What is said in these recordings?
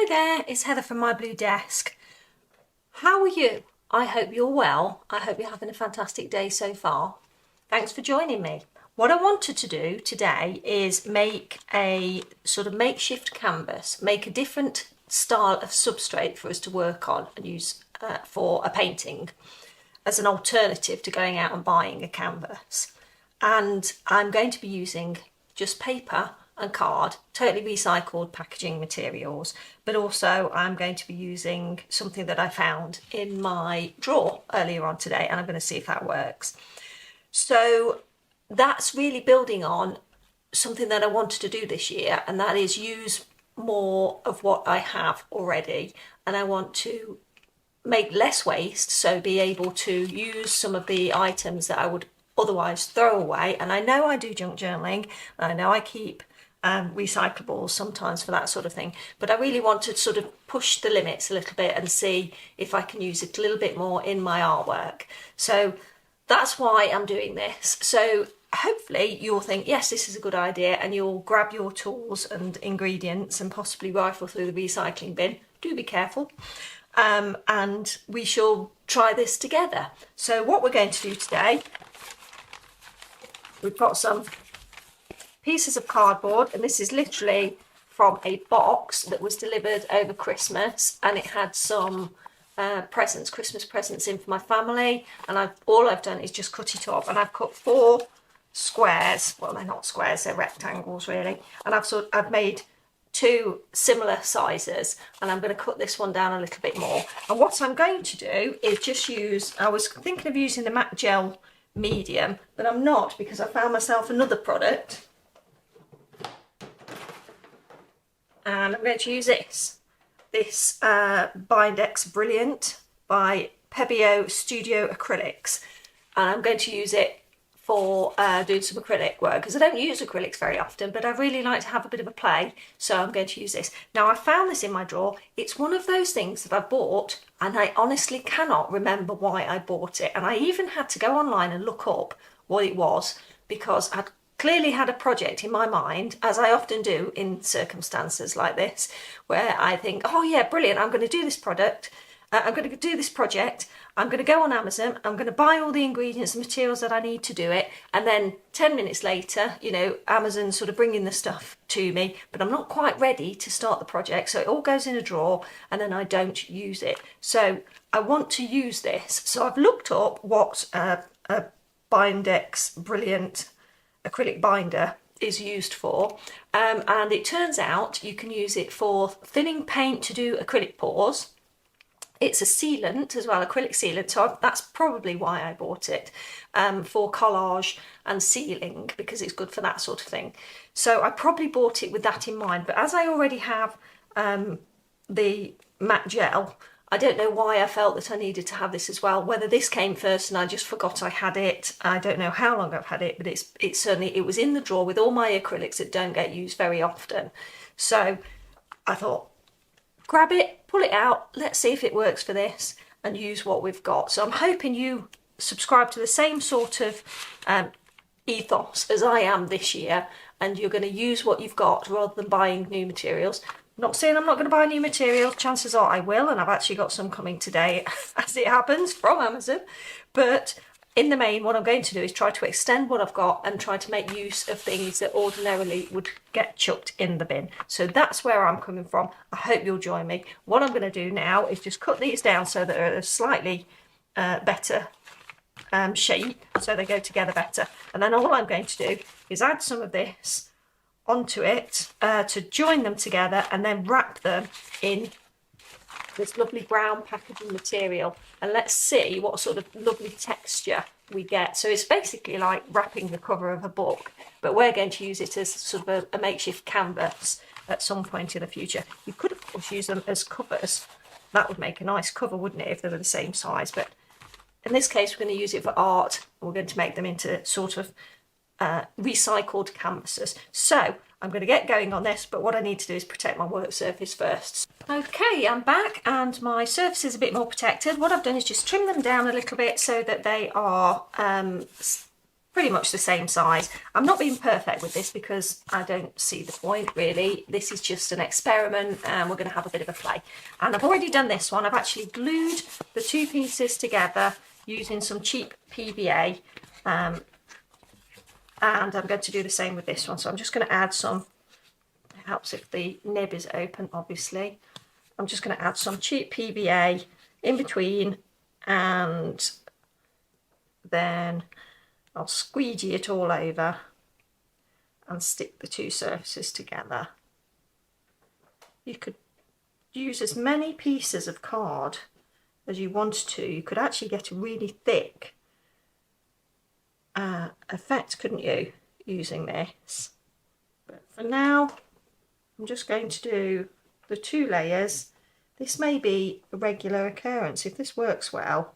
Hi there, it's Heather from My Blue Desk. How are you? I hope you're well. I hope you're having a fantastic day so far. Thanks for joining me. What I wanted to do today is make a sort of makeshift canvas, make a different style of substrate for us to work on and use for a painting as an alternative to going out and buying a canvas. And I'm going to be using just paper and card, totally recycled packaging materials, but also I'm going to be using something that I found in my drawer earlier on today, and I'm going to see if that works. So that's really building on something that I wanted to do this year, and that is use more of what I have already, and I want to make less waste, so be able to use some of the items that I would otherwise throw away. And I know I do junk journaling, and I know I keep recyclables sometimes for that sort of thing, but I really want to sort of push the limits a little bit and see if I can use it a little bit more in my artwork. So that's why I'm doing this. So hopefully you'll think, yes, this is a good idea, and you'll grab your tools and ingredients and possibly rifle through the recycling bin. Do be careful. And we shall try this together. So what we're going to do today, we've got some pieces of cardboard, and this is literally from a box that was delivered over Christmas, and it had some Christmas presents in for my family, and all I've done is just cut it up, and I've cut 4 squares. Well, they're not squares, they're rectangles really, and I've made 2 similar sizes, and I'm going to cut this one down a little bit more. And what I'm going to do is just use, I was thinking of using the matte gel medium, but I'm not, because I found myself another product, and I'm going to use this Bindex Brilliant by Pebeo Studio Acrylics, and I'm going to use it for doing some acrylic work, because I don't use acrylics very often, but I really like to have a bit of a play, so I'm going to use this. Now, I found this in my drawer. It's one of those things that I bought, and I honestly cannot remember why I bought it, and I even had to go online and look up what it was, because I'd clearly had a project in my mind, as I often do in circumstances like this, where I think, oh yeah, brilliant, I'm going to do this product, I'm going to do this project, I'm going to go on Amazon, I'm going to buy all the ingredients and materials that I need to do it, and then 10 minutes later, you know, Amazon's sort of bringing the stuff to me, but I'm not quite ready to start the project, so it all goes in a drawer, and then I don't use it. So I want to use this. So I've looked up what a Bindex Brilliant acrylic binder is used for, and it turns out you can use it for thinning paint to do acrylic pours. It's a sealant as well, acrylic sealant, so that's probably why I bought it, for collage and sealing, because it's good for that sort of thing. So I probably bought it with that in mind, but as I already have the matte gel, I don't know why I felt that I needed to have this as well, whether this came first and I just forgot I had it. I don't know how long I've had it, but it certainly was in the drawer with all my acrylics that don't get used very often. So I thought, grab it, pull it out, let's see if it works for this, and use what we've got. So I'm hoping you subscribe to the same sort of ethos as I am this year, and you're going to use what you've got rather than buying new materials. Not saying I'm not going to buy new materials, chances are I will, and I've actually got some coming today as it happens from Amazon, but in the main what I'm going to do is try to extend what I've got and try to make use of things that ordinarily would get chucked in the bin. So that's where I'm coming from. I hope you'll join me. What I'm going to do now is just cut these down so that they're a slightly better shape, so they go together better, and then all I'm going to do is add some of this onto it to join them together, and then wrap them in this lovely brown packaging material, and let's see what sort of lovely texture we get. So it's basically like wrapping the cover of a book, but we're going to use it as sort of a makeshift canvas at some point in the future. You could of course use them as covers. That would make a nice cover, wouldn't it, if they were the same size? But in this case we're going to use it for art, and we're going to make them into sort of recycled canvases. So I'm going to get going on this, but what I need to do is protect my work surface first. Okay, I'm back and my surface is a bit more protected. What I've done is just trim them down a little bit so that they are pretty much the same size. I'm not being perfect with this because I don't see the point really. This is just an experiment and we're going to have a bit of a play. And I've already done this one. I've actually glued the two pieces together using some cheap PVA. And I'm going to do the same with this one. So I'm just going to add some, it helps if the nib is open obviously. I'm just going to add some cheap PVA in between, and then I'll squeegee it all over and stick the two surfaces together. You could use as many pieces of card as you want to. You could actually get a really thick effect, couldn't you, using this? But for now, I'm just going to do the two layers. This may be a regular occurrence. If this works well,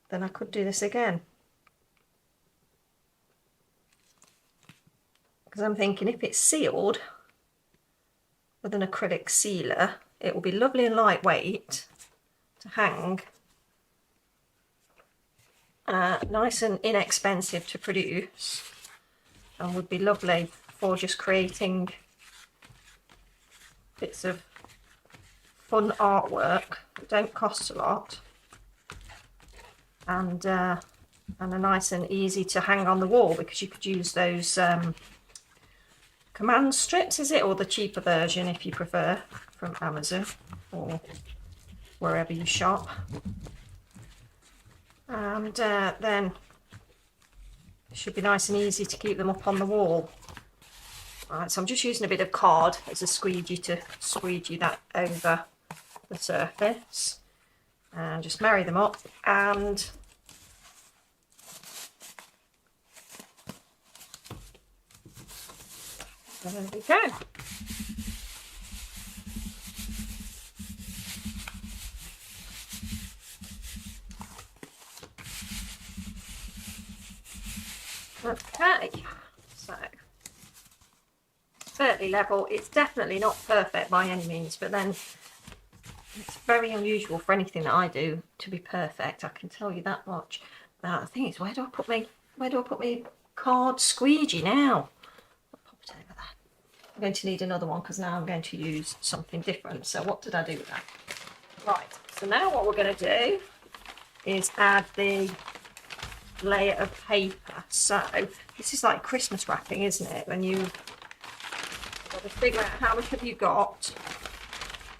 then I could do this again. Because I'm thinking if it's sealed with an acrylic sealer, it will be lovely and lightweight to hang. Nice and inexpensive to produce, and would be lovely for just creating bits of fun artwork that don't cost a lot, and are nice and easy to hang on the wall, because you could use those command strips, is it, or the cheaper version if you prefer, from Amazon or wherever you shop. And then it should be nice and easy to keep them up on the wall. Right, so I'm just using a bit of card as a squeegee to squeegee that over the surface, and just marry them up, and there we go. Okay, so fairly level. It's definitely not perfect by any means, but then it's very unusual for anything that I do to be perfect. I can tell you that much. The thing is, where do I put my card squeegee now? I'll pop it over there. I'm going to need another one because now I'm going to use something different. So what did I do with that? Right, so now what we're going to do is add the layer of paper. So this is like Christmas wrapping, isn't it? When you've got to figure out how much have you got.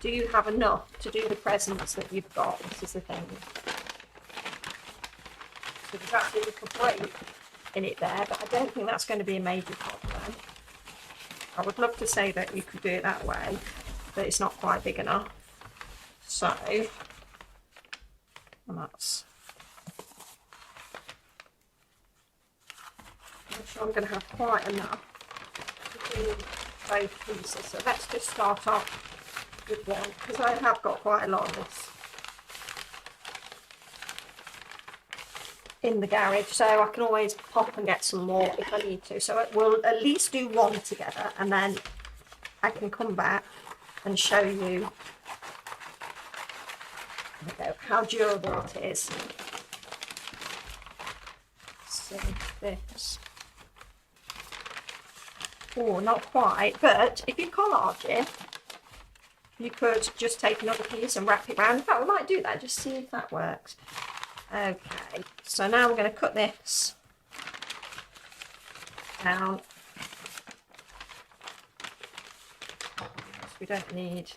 Do you have enough to do the presents that you've got? This is the thing. So there's actually a little break in it there, but I don't think that's going to be a major problem. I would love to say that you could do it that way, but it's not quite big enough. So, and that's, I'm sure I'm going to have quite enough to do both pieces. So let's just start off with one, because I have got quite a lot of this in the garage, so I can always pop and get some more if I need to. So we'll at least do one together, and then I can come back and show you how durable it is. So this, oh, not quite, but if you collage it, you could just take another piece and wrap it around. In fact, we might do that, just see if that works. Okay, so now we're going to cut this down. We don't need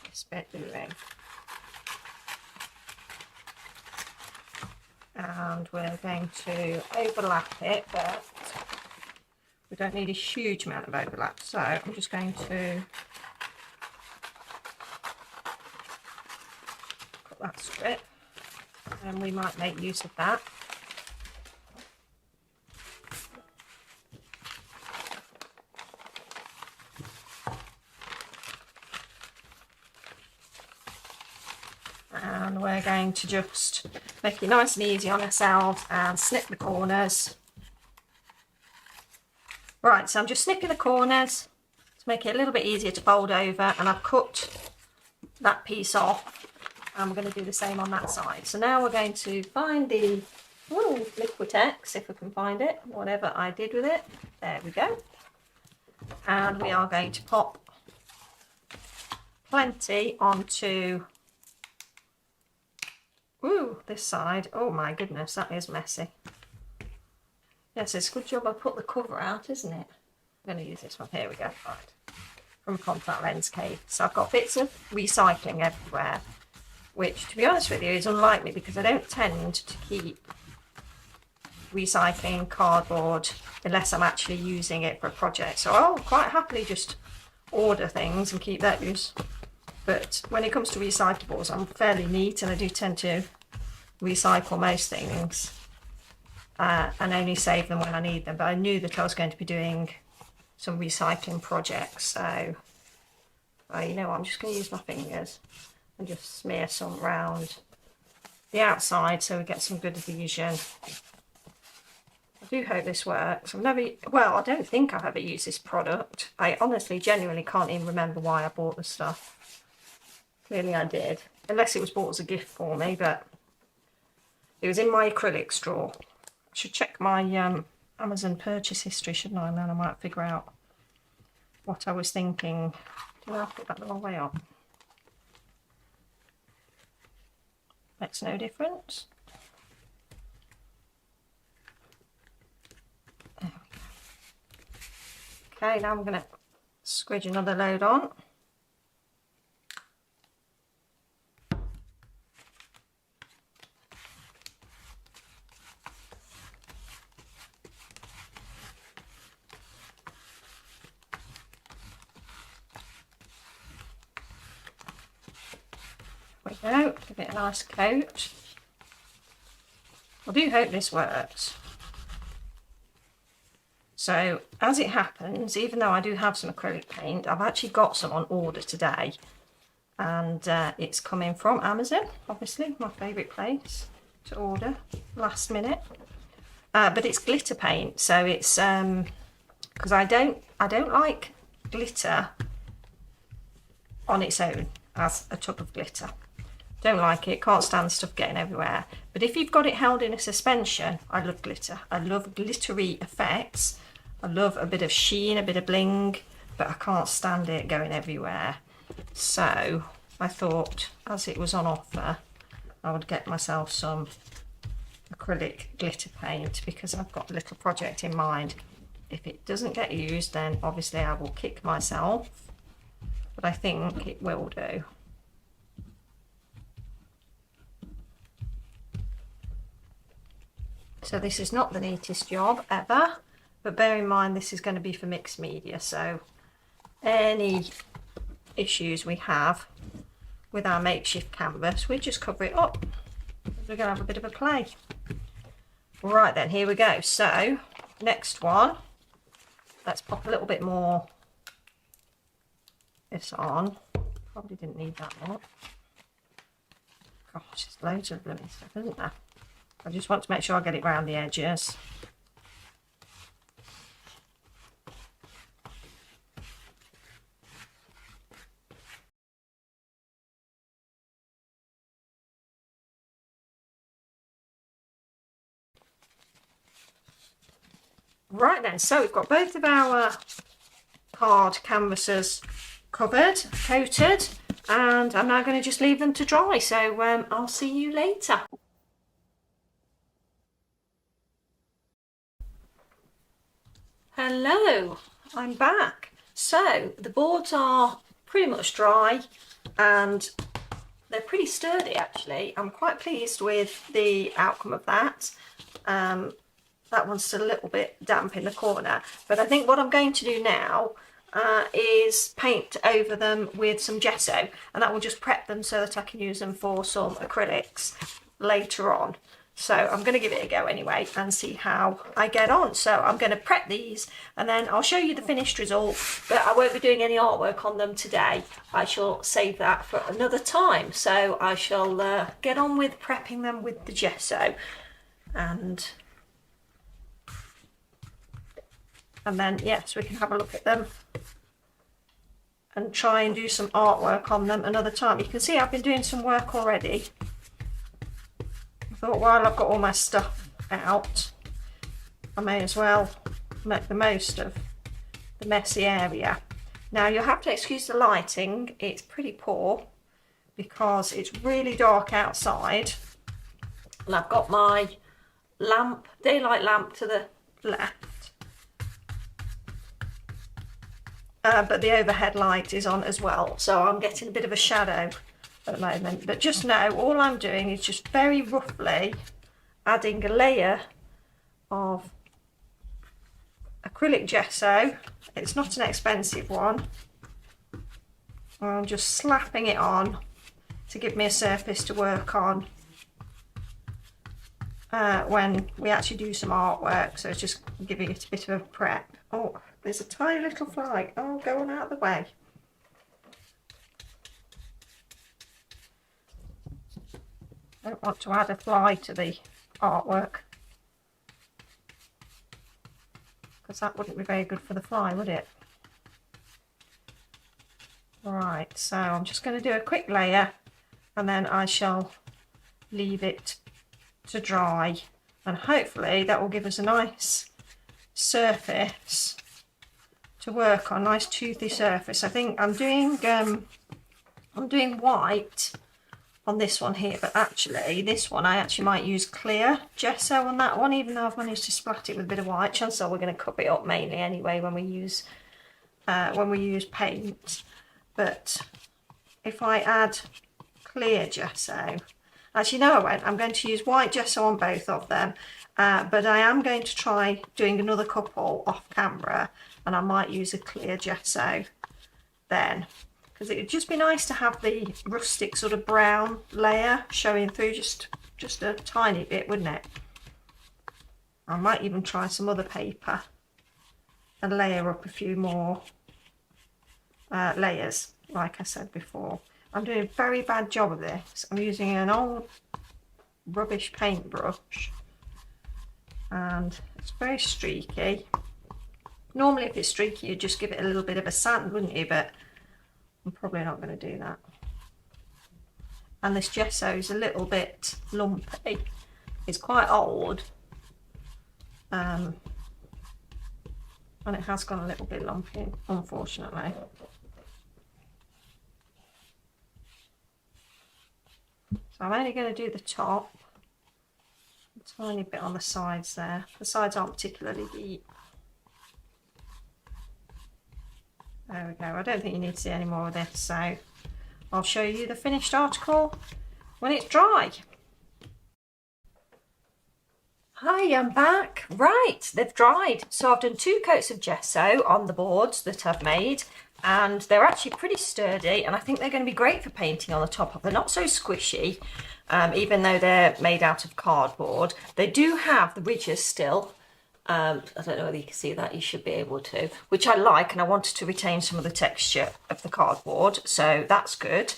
this bit, do we? And we're going to overlap it, but we don't need a huge amount of overlap. So I'm just going to cut that strip, and we might make use of that. And we're going to just make it nice and easy on ourselves and snip the corners. Right, so I'm just snipping the corners to make it a little bit easier to fold over, and I've cut that piece off, and we're going to do the same on that side. So now we're going to find the Ooh, Liquitex, if I can find it, whatever I did with it. There we go. And we are going to pop plenty onto, ooh, this side. Oh my goodness, that is messy. Yes, it's a good job I put the cover out, isn't it? I'm going to use this one. Here we go. Right. From Contact Lens Cave. So I've got bits of recycling everywhere, which, to be honest with you, is unlike me because I don't tend to keep recycling cardboard unless I'm actually using it for a project. So I'll quite happily just order things and keep those. But when it comes to recyclables, I'm fairly neat and I do tend to recycle most things and only save them when I need them. But I knew that I was going to be doing some recycling projects, so you know what, I'm just going to use my fingers and just smear some round the outside so we get some good adhesion. I do hope this works. I don't think I've ever used this product. I honestly genuinely can't even remember why I bought the stuff. Clearly I did, unless it was bought as a gift for me, but it was in my acrylics drawer. I should check my Amazon purchase history, shouldn't I? And then I might figure out what I was thinking. Did I put that the wrong way up? Makes no difference. There we go. Okay, now I'm going to squidge another load on. There we go, give it a nice coat. I do hope this works. So as it happens, even though I do have some acrylic paint, I've actually got some on order today, and it's coming from Amazon, obviously my favourite place to order last minute. But it's glitter paint, so it's because I don't like glitter on its own as a tub of glitter. Don't like it, can't stand stuff getting everywhere. But if you've got it held in a suspension, I love glitter. I love glittery effects. I love a bit of sheen, a bit of bling, but I can't stand it going everywhere. So I thought, as it was on offer, I would get myself some acrylic glitter paint because I've got a little project in mind. If it doesn't get used, then obviously I will kick myself, but I think it will do. So this is not the neatest job ever, but bear in mind this is going to be for mixed media, so any issues we have with our makeshift canvas, we just cover it up. We're going to have a bit of a play. Right then, here we go. So next one, let's pop a little bit more this on. Probably didn't need that much. Gosh, there's loads of blooming stuff, isn't there? I just want to make sure I get it around the edges. Right then, so we've got both of our card canvases covered, coated, and I'm now going to just leave them to dry. So I'll see you later. Hello, I'm back. So the boards are pretty much dry and they're pretty sturdy actually. I'm quite pleased with the outcome of that. That one's still a little bit damp in the corner, but I think what I'm going to do now is paint over them with some gesso, and that will just prep them so that I can use them for some acrylics later on. So I'm going to give it a go anyway and see how I get on. So I'm going to prep these and then I'll show you the finished result, but I won't be doing any artwork on them today. I shall save that for another time. So I shall get on with prepping them with the gesso, and then yes, we can have a look at them and try and do some artwork on them another time. You can see I've been doing some work already. I thought while I've got all my stuff out, I may as well make the most of the messy area. Now you'll have to excuse the lighting, it's pretty poor because it's really dark outside, and I've got my lamp, daylight lamp to the left, but the overhead light is on as well, so I'm getting a bit of a shadow at the moment. But just know all I'm doing is just very roughly adding a layer of acrylic gesso. It's not an expensive one. I'm just slapping it on to give me a surface to work on when we actually do some artwork. So it's just giving it a bit of a prep. Oh, there's a tiny little fly. Oh, go on out of the way. I don't want to add a fly to the artwork, because that wouldn't be very good for the fly, would it? Right, so I'm just going to do a quick layer and then I shall leave it to dry, and hopefully that will give us a nice surface to work on, nice toothy surface. I think I'm doing white on this one here, but actually this one I actually might use clear gesso on that one, even though I've managed to splat it with a bit of white. Chances are we're going to cover it up mainly anyway when we use paint. But if I add clear gesso, actually no I won't, I'm going to use white gesso on both of them, but I am going to try doing another couple off camera, and I might use a clear gesso then, because it would just be nice to have the rustic sort of brown layer showing through just a tiny bit, wouldn't it? I might even try some other paper and layer up a few more layers, like I said before. I'm doing a very bad job of this. I'm using an old rubbish paintbrush and it's very streaky. Normally if it's streaky you'd just give it a little bit of a sand, wouldn't you? But I'm probably not going to do that. And this gesso is a little bit lumpy. It's quite old, and it has gone a little bit lumpy, unfortunately. So I'm only going to do the top, a tiny bit on the sides there. The sides aren't particularly deep. There we go. I don't think you need to see any more of this, so I'll show you the finished article when it's dry. Hi, I'm back. Right, they've dried. So I've done 2 coats of gesso on the boards that I've made, and they're actually pretty sturdy, and I think they're going to be great for painting on the top of. They're not so squishy, even though they're made out of cardboard. They do have the ridges still. I don't know whether you can see that, you should be able to, which I like, and I wanted to retain some of the texture of the cardboard, so that's good.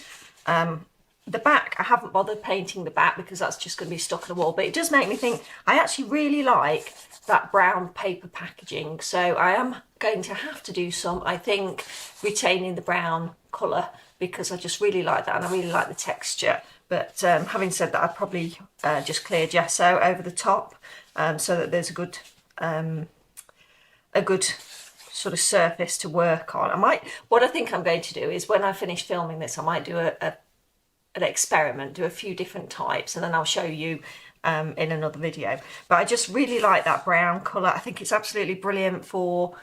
The back, I haven't bothered painting the back because that's just going to be stuck on the wall, but it does make me think I actually really like that brown paper packaging, so I am going to have to do some, I think, retaining the brown colour, because I just really like that and I really like the texture. But having said that, I'd probably just clear gesso over the top, so that there's a good sort of surface to work on. What I think I'm going to do is, when I finish filming this, I might do an experiment, do a few different types, and then I'll show you in another video. But I just really like that brown colour. I think it's absolutely brilliant for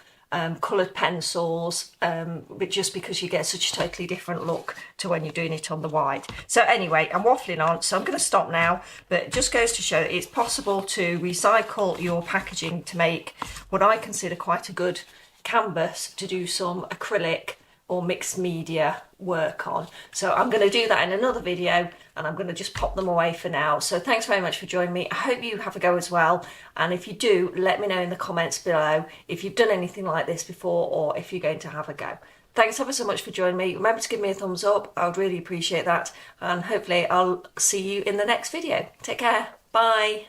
coloured pencils, but just because you get such a totally different look to when you're doing it on the white. So anyway, I'm waffling on, so I'm going to stop now, but it just goes to show that it's possible to recycle your packaging to make what I consider quite a good canvas to do some acrylic or mixed media work on. So I'm going to do that in another video, and I'm going to just pop them away for now. So thanks very much for joining me. I hope you have a go as well, and if you do, let me know in the comments below if you've done anything like this before, or if you're going to have a go. Thanks ever so much for joining me. Remember to give me a thumbs up, I would really appreciate that, and hopefully I'll see you in the next video. Take care, bye.